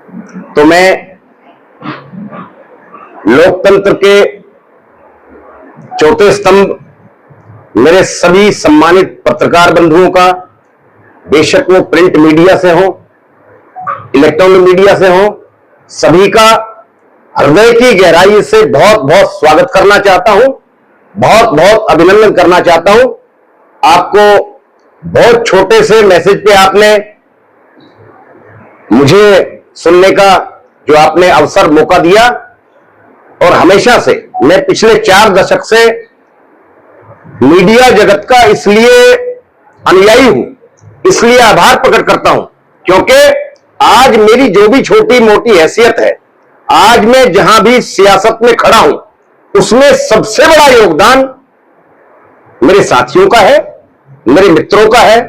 तो मैं लोकतंत्र के चौथे स्तंभ मेरे सभी सम्मानित पत्रकार बंधुओं का, बेशक वो प्रिंट मीडिया से हो, इलेक्ट्रॉनिक मीडिया से हो, सभी का हृदय की गहराई से बहुत बहुत स्वागत करना चाहता हूं, बहुत बहुत अभिनंदन करना चाहता हूं। आपको बहुत छोटे से मैसेज पे आपने मुझे सुनने का जो आपने अवसर मौका दिया, और हमेशा से मैं पिछले 4 दशक से मीडिया जगत का इसलिए अनुयायी हूं, इसलिए आभार प्रकट करता हूं, क्योंकि आज मेरी जो भी छोटी मोटी हैसियत है, आज मैं जहां भी सियासत में खड़ा हूं, उसमें सबसे बड़ा योगदान मेरे साथियों का है, मेरे मित्रों का है,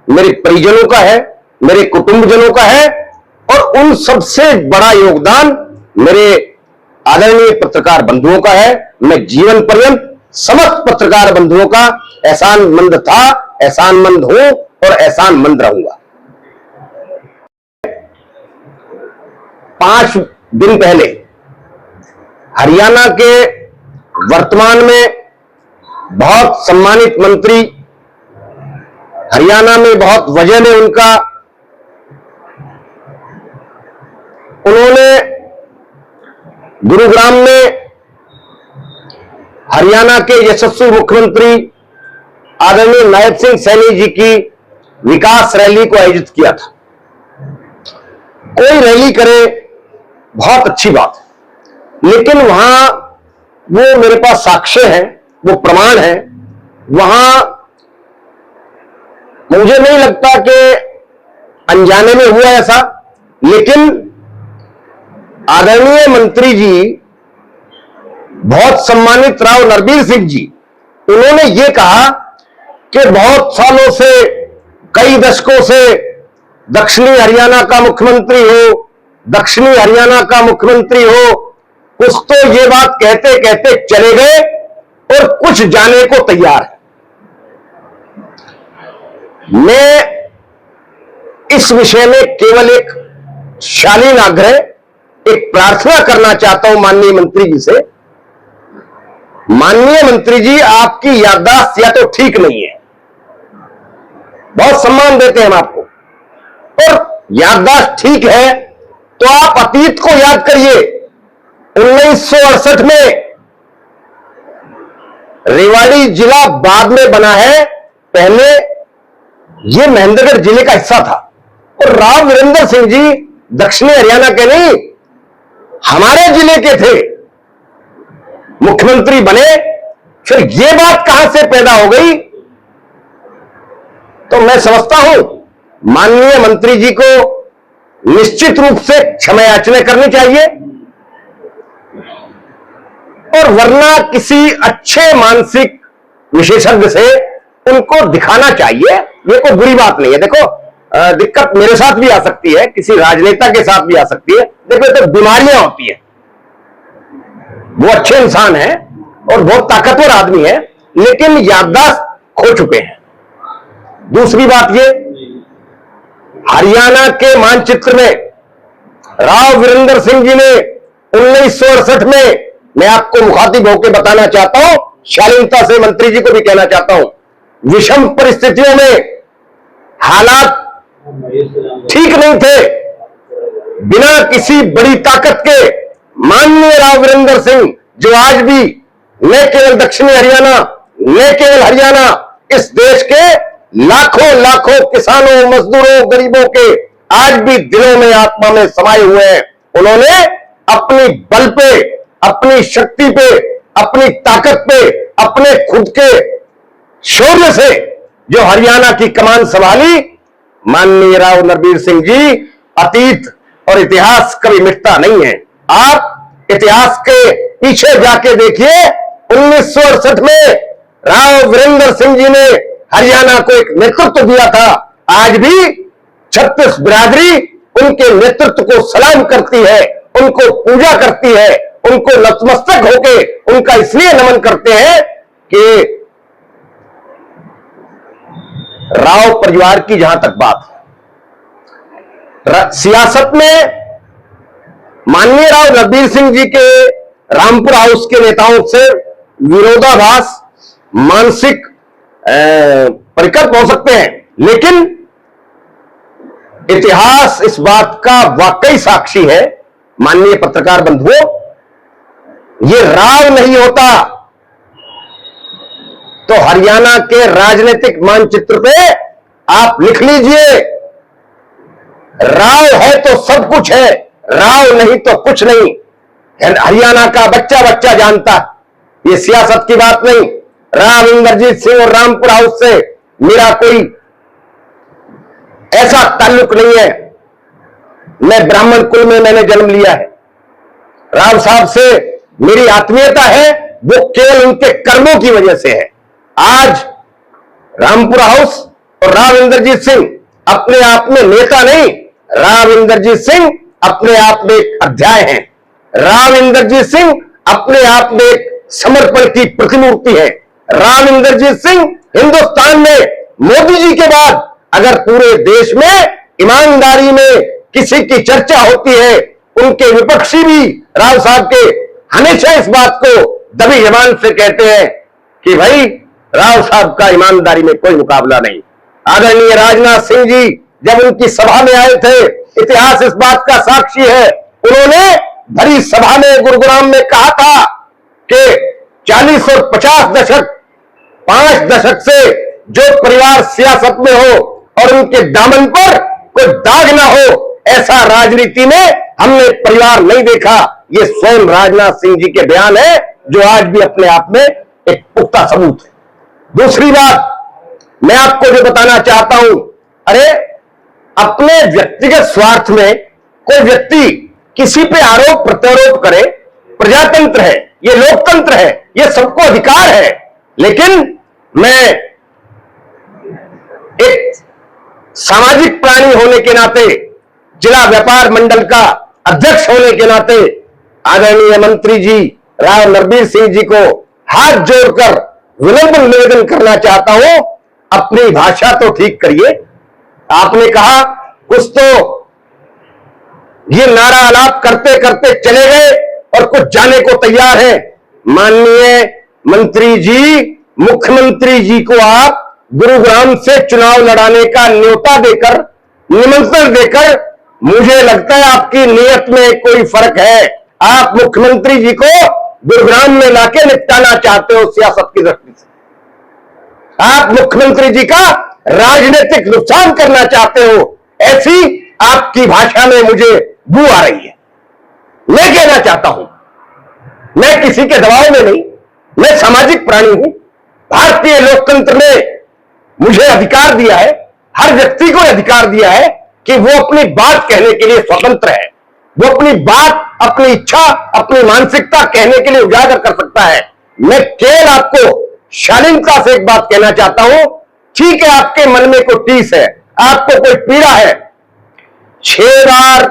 मेरे परिजनों का है, मेरे कुटुंबजनों का है, और उन सबसे बड़ा योगदान मेरे आदरणीय पत्रकार बंधुओं का है। मैं जीवन पर्यंत समस्त पत्रकार बंधुओं का एहसानमंद था, एहसानमंद हूं और एहसानमंद रहूंगा। 5 दिन पहले हरियाणा के वर्तमान में बहुत सम्मानित मंत्री, हरियाणा में बहुत वजन है उनका, उन्होंने गुरुग्राम में हरियाणा के यशस्वी मुख्यमंत्री आदरणीय नायब सिंह सैनी जी की विकास रैली को आयोजित किया था। कोई रैली करे बहुत अच्छी बात है, लेकिन वहां वो मेरे पास साक्ष्य है, वो प्रमाण है, वहां मुझे नहीं लगता कि अनजाने में हुआ ऐसा, लेकिन आदरणीय मंत्री जी, बहुत सम्मानित राव नरबीर सिंह जी, उन्होंने ये कहा कि बहुत सालों से, कई दशकों से दक्षिणी हरियाणा का मुख्यमंत्री हो, दक्षिणी हरियाणा का मुख्यमंत्री हो, कुछ तो ये बात कहते कहते चले गए और कुछ जाने को तैयार है। मैं इस विषय में केवल एक शालीन आग्रह, एक प्रार्थना करना चाहता हूं माननीय मंत्री जी से। माननीय मंत्री जी, आपकी याददाश्त या तो ठीक नहीं है, बहुत सम्मान देते हैं हम आपको, और याददाश्त ठीक है तो आप अतीत को याद करिए। 1968 में रेवाड़ी जिला बाद में बना है, पहले यह महेंद्रगढ़ जिले का हिस्सा था, और राव वीरेंद्र सिंह जी दक्षिणी हरियाणा के नहीं, हमारे जिले के थे, मुख्यमंत्री बने। फिर यह बात कहां से पैदा हो गई? तो मैं समझता हूं माननीय मंत्री जी को निश्चित रूप से क्षमा याचना करनी चाहिए, और वरना किसी अच्छे मानसिक विशेषज्ञ से उनको दिखाना चाहिए। ये कोई बुरी बात नहीं है। देखो, दिक्कत मेरे साथ भी आ सकती है, किसी राजनेता के साथ भी आ सकती है। देखो, तो बीमारियां होती है। वो अच्छे इंसान हैं और बहुत ताकतवर आदमी है, लेकिन याददाश्त खो चुके हैं। दूसरी बात ये, हरियाणा के मानचित्र में राव वीरेंद्र सिंह जी ने 1968 में, मैं आपको मुखातिब होकर बताना चाहता हूं, शालीनता से मंत्री जी को भी कहना चाहता हूं, विषम परिस्थितियों में हालात ठीक नहीं थे, बिना किसी बड़ी ताकत के माननीय राव वीरेंद्र सिंह, जो आज भी न केवल दक्षिणी हरियाणा, न केवल हरियाणा, इस देश के लाखों लाखों किसानों, मजदूरों, गरीबों के आज भी दिलों में, आत्मा में समाये हुए हैं। उन्होंने अपनी बल पे, अपनी शक्ति पे, अपनी ताकत पे, अपने खुद के शौर्य से जो हरियाणा की कमान संभाली, माननीय राव नरबीर सिंह जी, अतीत और इतिहास कभी मिटता नहीं है। आप इतिहास के पीछे जाके देखिए, 1968 में राव वीरेंद्र सिंह जी ने हरियाणा को एक नेतृत्व दिया था। आज भी 36 बिरादरी उनके नेतृत्व को सलाम करती है, उनको पूजा करती है, उनको नतमस्तक होके उनका इसलिए नमन करते हैं कि राव परिवार की जहां तक बात है, सियासत में माननीय राव नरबीर सिंह जी के रामपुर हाउस के नेताओं से विरोधाभास, मानसिक परिकल्प हो सकते हैं, लेकिन इतिहास इस बात का वाकई साक्षी है माननीय पत्रकार बंधुओं, ये राव नहीं होता तो हरियाणा के राजनीतिक मानचित्र पे आप लिख लीजिए, राव है तो सब कुछ है, राव नहीं तो कुछ नहीं। हरियाणा का बच्चा बच्चा जानता, ये सियासत की बात नहीं। राव इंद्रजीत सिंह और रामपुर हाउस से मेरा कोई ऐसा ताल्लुक नहीं है। मैं ब्राह्मण कुल में मैंने जन्म लिया है। राव साहब से मेरी आत्मीयता है वो केवल उनके कर्मों की वजह से है। आज रामपुर हाउस और राव इंद्रजीत सिंह अपने आप में नेता नहीं, राव इंद्रजीत सिंह अपने आप में एक अध्याय हैं। राव इंद्रजीत सिंह अपने आप में एक समर्पण की प्रतिमूर्ति है। राव इंद्रजीत सिंह हिंदुस्तान में मोदी जी के बाद अगर पूरे देश में ईमानदारी में किसी की चर्चा होती है, उनके विपक्षी भी राव साहब के हमेशा इस बात को दबी जबान से कहते हैं कि भाई राव साहब का ईमानदारी में कोई मुकाबला नहीं। आदरणीय राजनाथ सिंह जी जब उनकी सभा में आए थे, इतिहास इस बात का साक्षी है, उन्होंने भरी सभा में गुरुग्राम में कहा था कि 40 और 50 दशक, 5 दशक से जो परिवार सियासत में हो और उनके दामन पर कोई दाग ना हो, ऐसा राजनीति में हमने परिवार नहीं देखा। ये स्वयं राजनाथ सिंह जी के बयान है जो आज भी अपने आप में एक पुख्ता सबूत है। दूसरी बात मैं आपको जो बताना चाहता हूं, अरे अपने व्यक्तिगत स्वार्थ में कोई व्यक्ति किसी पे आरोप प्रत्यारोप करे, प्रजातंत्र है, ये लोकतंत्र है, ये सबको अधिकार है। लेकिन मैं एक सामाजिक प्राणी होने के नाते, जिला व्यापार मंडल का अध्यक्ष होने के नाते आदरणीय मंत्री जी राव नरबीर सिंह जी को हाथ जोड़कर विनम्र निवेदन करना चाहता हूं, अपनी भाषा तो ठीक करिए। आपने कहा कुछ तो ये नारा आलाप करते करते चले गए और कुछ जाने को तैयार है। माननीय मंत्री जी, मुख्यमंत्री जी को आप गुरुग्राम से चुनाव लड़ाने का न्योता देकर, निमंत्रण देकर, मुझे लगता है आपकी नीयत में कोई फर्क है। आप मुख्यमंत्री जी को गुरुग्राम में लाके निपटाना चाहते हो सियासत की दृष्टि से। आप मुख्यमंत्री जी का राजनीतिक नुकसान करना चाहते हो, ऐसी आपकी भाषा में मुझे बू आ रही है। मैं कहना चाहता हूं, मैं किसी के दबाव में नहीं, मैं सामाजिक प्राणी हूं। भारतीय लोकतंत्र ने मुझे अधिकार दिया है, हर व्यक्ति को अधिकार दिया है कि वो अपनी बात कहने के लिए स्वतंत्र है। वो अपनी बात, अपनी इच्छा, अपनी मानसिकता कहने के लिए उजागर कर सकता है। मैं केवल आपको शालीनता से एक बात कहना चाहता हूं, ठीक है आपके मन में कोई टीस है, आपको कोई पीड़ा है, 6 बार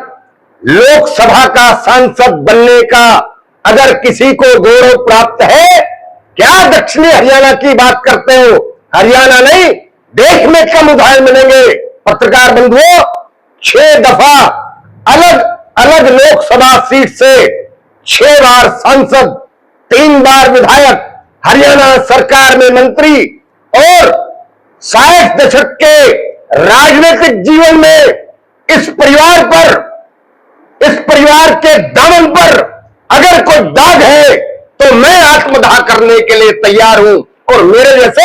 लोकसभा का सांसद बनने का अगर किसी को गौरव प्राप्त है, क्या दक्षिणी हरियाणा की बात करते हो? हरियाणा नहीं, देश में कम उदाहरण मिलेंगे। पत्रकार बंधुओं, 6 दफा अलग अलग लोकसभा सीट से 6 बार सांसद, 3 बार विधायक, हरियाणा सरकार में मंत्री और 60 दशक के राजनीतिक जीवन में इस परिवार पर, इस परिवार के दामन पर अगर कोई दाग है तो मैं आत्मदाह करने के लिए तैयार हूं। और मेरे जैसे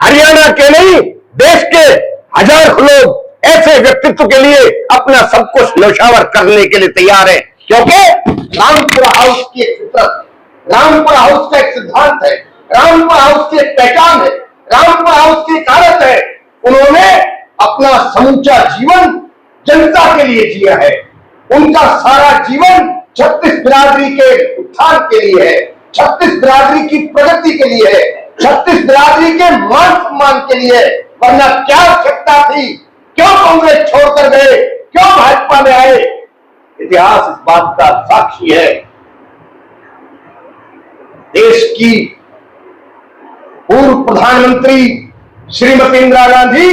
हरियाणा के नहीं, देश के हजारों लोग ऐसे व्यक्तित्व के लिए अपना सब कुछ न्यौछावर करने के लिए तैयार है, क्योंकि रामपुर हाउस की एक फितरत, रामपुर हाउस का एक सिद्धांत है, रामपुर हाउस की एक पहचान है, रामपुर हाउस की एक आदत है। उन्होंने अपना समूचा जीवन जनता के लिए जिया है। उनका सारा जीवन 36 बिरादरी के उत्थान के लिए है, 36 बिरादरी की प्रगति के लिए है, 36 बिरादरी के मान सम्मान के लिए है। वरना क्या आवश्यकता थी, क्यों कांग्रेस छोड़कर गए, क्यों भाजपा में आए? इतिहास इस बात का साक्षी है। देश की पूर्व प्रधानमंत्री श्रीमती इंदिरा गांधी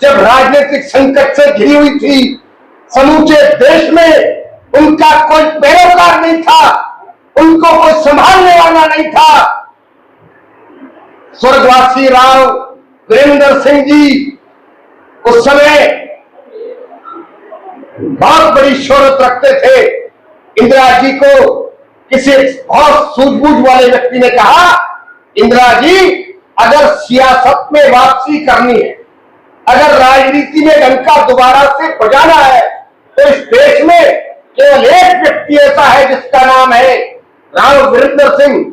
जब राजनीतिक संकट से घिरी हुई थी, समूचे देश में उनका कोई पैरोकार नहीं था, उनको कोई संभालने वाला नहीं था। स्वर्गवासी राव वीरेंद्र सिंह जी उस समय बहुत बड़ी शोहरत रखते थे। इंदिरा जी को किसी बहुत सूझबूझ वाले व्यक्ति ने कहा, इंदिरा जी अगर सियासत में वापसी करनी है, अगर राजनीति में डंका दोबारा से बजाना है, तो इस देश में केवल एक व्यक्ति ऐसा है जिसका नाम है राव वीरेंद्र सिंह,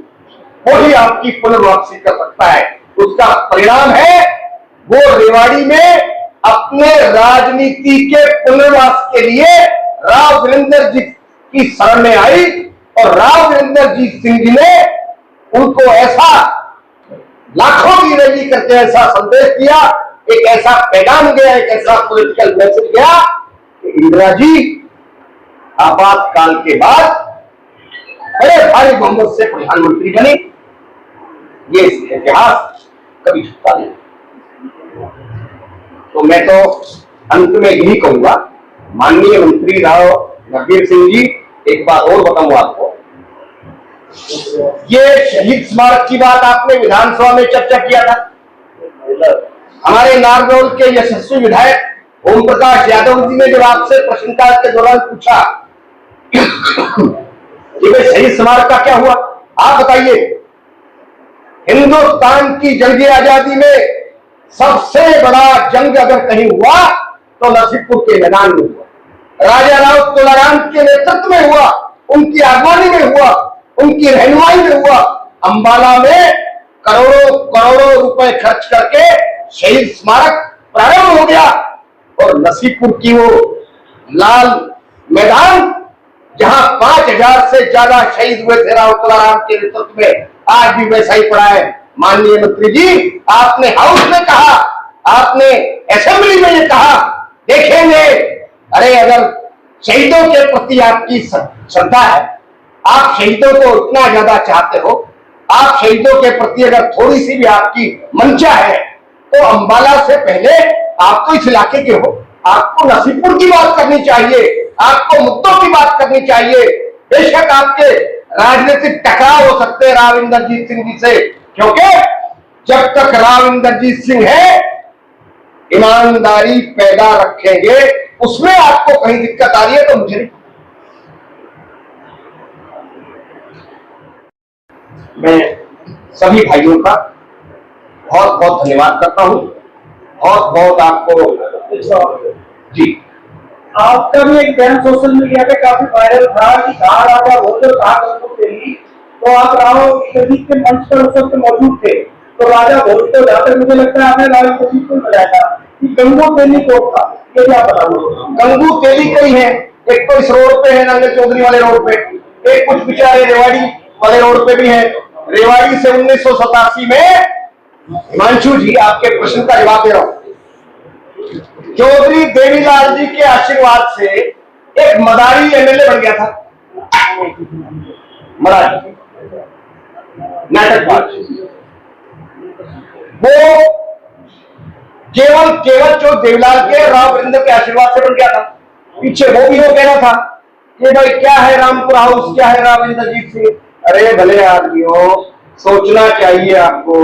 वो ही आपकी पुनर्वापसी कर सकता है। उसका परिणाम है वो रेवाड़ी में अपने राजनीति के पुनर्वास के लिए राव वीरेंद्र जी की शरण में आई और राव वीरेंद्र जी सिंह जी ने उनको ऐसा लाखों की रैली करके ऐसा संदेश दिया, एक ऐसा पैगाम गया, एक ऐसा पॉलिटिकल मैसेज गया कि इंदिरा जी आपातकाल के बाद बड़े भारी बहुमत से प्रधानमंत्री बने। ये इतिहास कभी छुपा नहीं। तो मैं तो अंत में यही कहूंगा, माननीय मंत्री राव नरवीर सिंह जी, एक बात और बताऊंगा आपको। ये शहीद स्मारक की बात आपने विधानसभा में चर्चा किया था। हमारे नारनौल के यशस्वी विधायक ओम प्रकाश यादव जी ने जब आपसे प्रश्नकाल के दौरान पूछा कि भाई शहीद स्मारक का क्या हुआ, आप बताइए। हिंदुस्तान की जंग आजादी में सबसे बड़ा जंग अगर कहीं हुआ तो नसीबपुर के मैदान में हुआ। राजा राव तोलाराम के नेतृत्व में हुआ, उनकी आगवानी में हुआ, उनकी रहनुमाई में हुआ। अंबाला में करोड़ों करोड़ों रुपए खर्च करके शहीद स्मारक प्रारंभ हो गया और नसीबपुर की वो लाल मैदान जहां 5000 से ज्यादा शहीद हुए थे राव तोलाराम के नेतृत्व में, आज भी वैसा ही पड़ा है। माननीय मंत्री जी, आपने हाउस में कहा, आपने असेंबली में ये कहा, देखेंगे। अरे अगर शहीदों के प्रति आपकी श्रद्धा है, आप शहीदों को इतना ज्यादा चाहते हो, आप शहीदों के प्रति अगर थोड़ी सी भी आपकी मंशा है, तो अंबाला से पहले आप तो इस इलाके के हो, आपको नसीबपुर की बात करनी चाहिए, आपको मुद्दों की बात करनी चाहिए। बेशक आपके राजनीतिक टकराव हो सकते हैं राव इंद्रजीत सिंह जी से, क्योंकि जब तक राव इंद्रजीत सिंह है, ईमानदारी पैदा रखेंगे, उसमें आपको कहीं दिक्कत आ रही है तो मुझे नहीं। मैं सभी भाइयों का बहुत बहुत धन्यवाद करता हूं, बहुत बहुत आपको जी। आपका भी एक बयान सोशल मीडिया पे काफी वायरल था कि कहा राजा भोजो कहा तो आप राव इंद्रजीत के मंच पर उस वक्त मौजूद थे, तो राजा भोज को जाकर मुझे लगता है आपने राव इंद्रजीत को बताया था कि गंगू तेली कोर्ट था, ये क्या पता? गंगू तेली कई है, एक तो इस रोड पे है नंगे चौधरी वाले रोड पे, एक कुछ बेचारे रेवाड़ी वाले रोड पे भी है। रेवाड़ी से 1987 में, हिमांशु जी आपके प्रश्न का जवाब दे रहा हूं, चौधरी देवीलाल जी के आशीर्वाद से एक मदारी एमएलए बन गया था। मदारी नाटकबाज, वो केवल जो देवीलाल के राव वीरेंद्र के आशीर्वाद से बन गया था। पीछे वो भी वो कहना था कि भाई क्या है रामपुर हाउस, क्या है राव इंद्रजीत सिंह। अरे भले आदमियों, सोचना चाहिए आपको।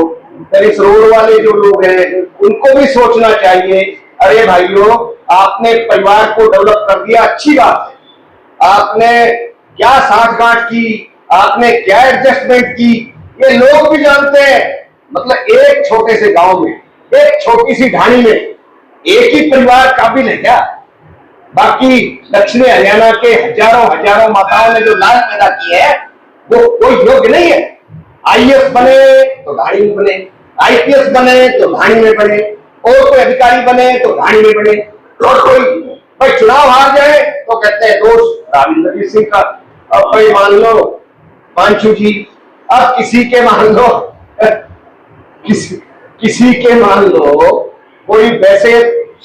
इस रोड वाले जो लोग हैं उनको भी सोचना चाहिए। अरे भाइयों, आपने परिवार को डेवलप कर दिया, अच्छी बात है। आपने क्या साठगांठ की, आपने क्या एडजस्टमेंट की, ये लोग भी जानते हैं। मतलब एक छोटे से गांव में, एक छोटी सी ढाणी में एक ही परिवार काबिल है क्या? बाकी दक्षिणी हरियाणा के हजारों हजारों माताओं ने जो लाल पैदा की है वो कोई योग्य नहीं है। आईएएस बने तो ढाणी में बने, आईपीएस बने तो ढाणी में बने, और कोई अधिकारी बने तो ढाणी में बने, और कोई चुनाव हार जाए तो कहते हैं दोष राव इंद्रजीत सिंह का। अब कोई मान लो पांचू जी, अब किसी के मान लो किसी के मान लो कोई वैसे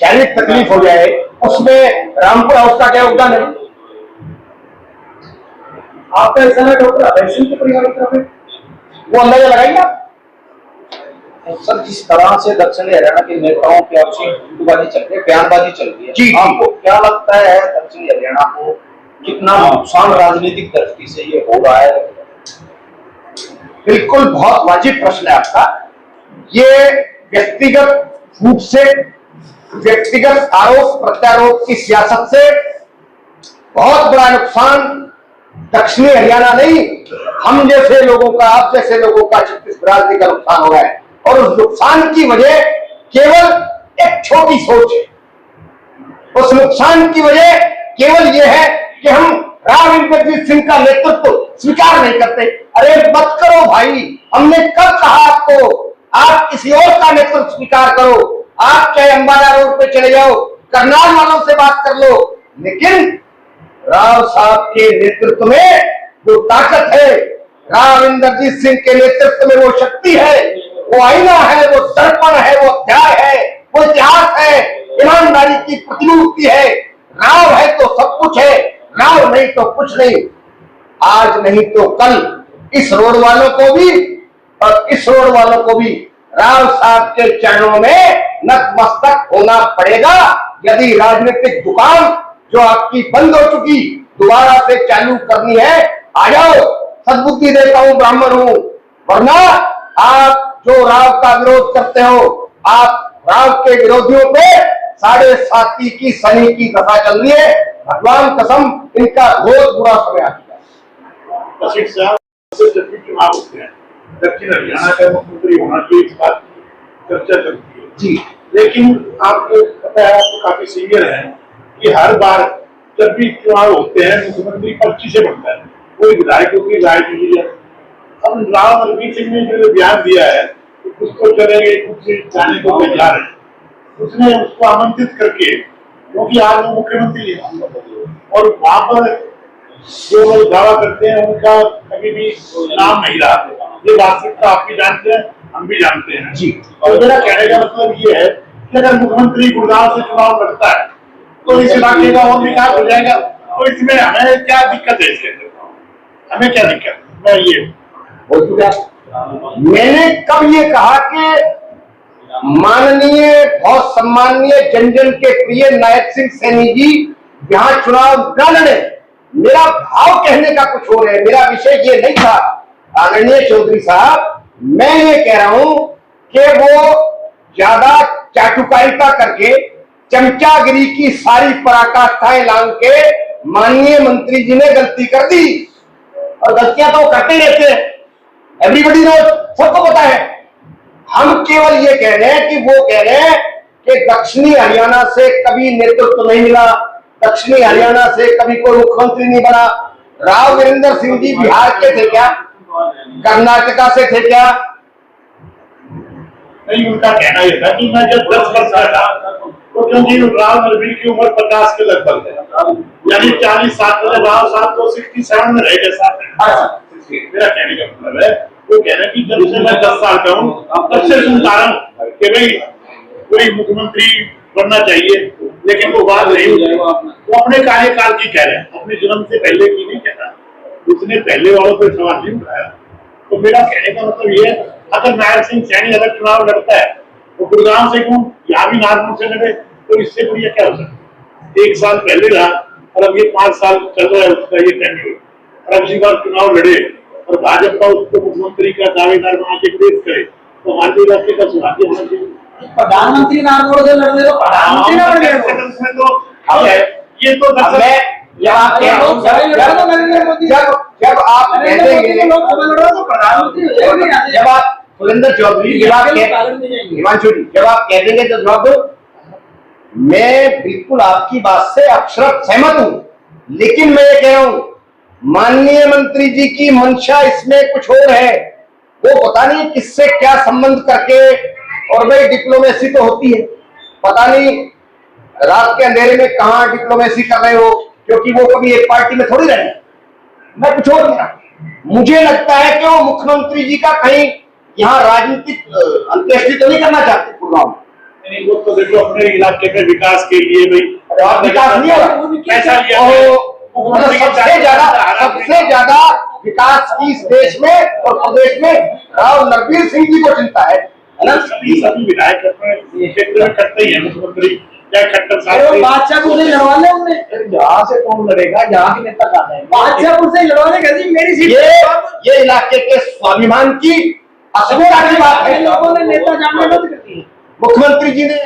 शारीरिक तकलीफ हो जाए, उसमें रामपुर हाउस का क्या योगदान है? आपका ऐसा है डॉक्टर अभय सिंह के परिवार की तरफ वो अंदाजा लगाइए आप। सर, जिस तरह से दक्षिणी हरियाणा के नेताओं की आपसी गुटबाजी चल रही है, बयानबाजी चल रही है, जी, आपको क्या लगता है दक्षिणी हरियाणा को कितना नुकसान राजनीतिक दृष्टि से ये हो रहा है? बिल्कुल बहुत वाजिब प्रश्न है आपका। ये व्यक्तिगत रूप से, व्यक्तिगत आरोप प्रत्यारोप की सियासत से बहुत बड़ा नुकसान दक्षिणी हरियाणा नहीं, हम जैसे लोगों का, आप जैसे लोगों का, छत्तीसगढ़ राज्य का नुकसान हो रहा है। और उस नुकसान की वजह केवल एक छोटी सोच है। उस नुकसान की वजह केवल यह है कि हम राव इंद्रजीत सिंह का नेतृत्व स्वीकार नहीं करते। अरे मत करो भाई, हमने कब कहा आपको? आप किसी और का नेतृत्व स्वीकार करो, आप चाहे अंबाला रोड पे चले जाओ, करनाल वालों से बात कर लो, लेकिन राव साहब के नेतृत्व में वो ताकत है, राव इंद्रजीत सिंह के नेतृत्व में वो शक्ति है, वो आईना है, वो दर्पण है, वो अध्याय है, वो इतिहास है, ईमानदारी की प्रतिमूर्ति है। राव है तो सब कुछ है, राव नहीं तो कुछ नहीं। आज नहीं तो कल इस रोड वालों को भी और इस रोड वालों को भी राव साहब के चरणों में नतमस्तक होना पड़ेगा। यदि राजनीतिक दुकान जो आपकी बंद हो चुकी दोबारा से चालू करनी है, आ जाओ, सद्बुद्धि देता हूं, ब्राह्मण हूं। वरना आप जो राव का विरोध करते हो, आप राव के विरोधियों पे 7.5 की शनि की दशा चल रही है। भगवान कसम, इनका बहुत बुरा समय आ चुका है। जब भी चुनाव होते हैं, दक्षिण हरियाणा का मुख्यमंत्री होना चाहिए, इस बात की चर्चा चलती है जी। लेकिन आपको पता है, आप काफी सीनियर हैं, कि हर बार जब भी चुनाव होते हैं मुख्यमंत्री पर्ची से बनता है, कोई विधायकों की राय नहीं ली जाती। अब राव नरवीर सिंह ने जो बयान दिया है कि कुछ तो चलेंगे, कुछ जाने को तैयार है, उसने उसको आमंत्रित करके, क्योंकि आज वो मुख्यमंत्री है और वहां पर जो लोग दावा करते हैं उनका कभी भी नाम नहीं रहा। ये वास्तविकता आप भी जानते हैं, हम भी जानते हैं जी। और मेरा कहने का मतलब ये है कि अगर मुख्यमंत्री गुड़गांव से चुनाव लड़ता है तो इस इलाके का और विकास हो जाएगा। तो इसमें हमें क्या दिक्कत है? इसके अंदर हमें क्या दिक्कत? मैं ये हो चुका। मैंने कब ये कहा कि माननीय, बहुत सम्माननीय, जन जन के प्रिय नायक सिंह सैनी जी यहाँ चुनाव न लड़े? मेरा भाव कहने का कुछ और है, मेरा विषय ये नहीं था। आदरणीय चौधरी साहब, मैं ये कह रहा हूं कि वो ज्यादा चाटुकारिता करके, चमचागिरी की सारी पराकाष्ठाएं लांग के माननीय मंत्री जी ने गलती कर दी। और गलतियां तो करते रहते हैं, एवरीबडी नोज, सबको पता है। हम केवल ये कह रहे हैं कि वो कह रहे हैं कि दक्षिणी हरियाणा से कभी नेतृत्व नहीं मिला, दक्षिणी हरियाणा से कभी कोई मुख्यमंत्री नहीं बना। राव वीरेंद्र सिंह जी बिहार के थे क्या? कर्नाटका से थे क्या? नहीं, उनका कहना यह था कि मैं जब 10 वर्ष का था तो क्योंकि राव नरवीर की उम्र 50 के लगभग है, यानी 40 साल में राव साहब तो 67 में रह गए साथ में। मेरा कहने का मतलब है, वो कह रहे हैं कि जब से मैं 10 साल का हूँ तब से सुनता रहा हूँ कि भाई कोई मुख्यमंत्री बनना चाहिए, लेकिन वो बात नहीं हुई। वो अपने कार्यकाल की कह रहे हैं, अपने जन्म से पहले की नहीं कहता। उसने पहले वालों पर सवाल नहीं उठाया। तो मेरा कहने का मतलब ये है, अगर नायक सिंह सैनी अगर चुनाव लड़ता है तो गुड़गांव से क्यों, यहाँ भी नागपुर से लड़े, तो इससे बढ़िया क्या हो सकता है? 1 साल पहले रहा और अब ये 5 साल चल रहा है उसका ये टेन्योर, और अब इसी बार चुनाव लड़े और भाजपा उसको मुख्यमंत्री का दावेदार बना के पेश करे, तो हमारे इलाके का सौभाग्य होना चाहिए। प्रधानमंत्री नागपुर से लड़ने तो प्रधानमंत्री ना बने तो अब ये तो जब आप सुरेंद्र चौधरी, हिमांशु जी, जब आप कह देंगे तो जवाब दो। मैं बिल्कुल आपकी बात से अक्षरशः सहमत हूं, लेकिन मैं ये कह रहा हूं, माननीय मंत्री जी की मंशा इसमें कुछ और है। वो पता नहीं किससे क्या संबंध करके, और भाई डिप्लोमेसी तो होती है, पता नहीं रात के अंधेरे में कहां डिप्लोमेसी कर रहे हो, क्योंकि वो कभी एक पार्टी में थोड़ी रहे। मैं कुछ और नहीं, मुझे लगता है कि वो मुख्यमंत्री जी का कहीं यहाँ राजनीतिक अंत्येष्टि तो नहीं करना चाहते गुड़गांव में। वो तो देखो अपने इलाके में विकास के लिए भाई, और विकास नहीं होगा, पैसा लिया, सबसे ज्यादा विकास की इस देश में और प्रदेश में राव नरवीर सिंह जी को चिंता है ना। सभी विधायक अपने क्षेत्र में करते ही है, मुख्यमंत्री चाहे खट्टर अरे वो साहब बादशाहपुर से लड़वा ले उनने, यहाँ से कौन लड़ेगा, यहाँ के नेता कहाँ है? बादशाहपुर से लड़वा ले, कहती मेरी सीट ये इलाके के स्वाभिमान की असमता की बात है। लोगों ने नेता जानने मत करती है। मुख्यमंत्री जी ने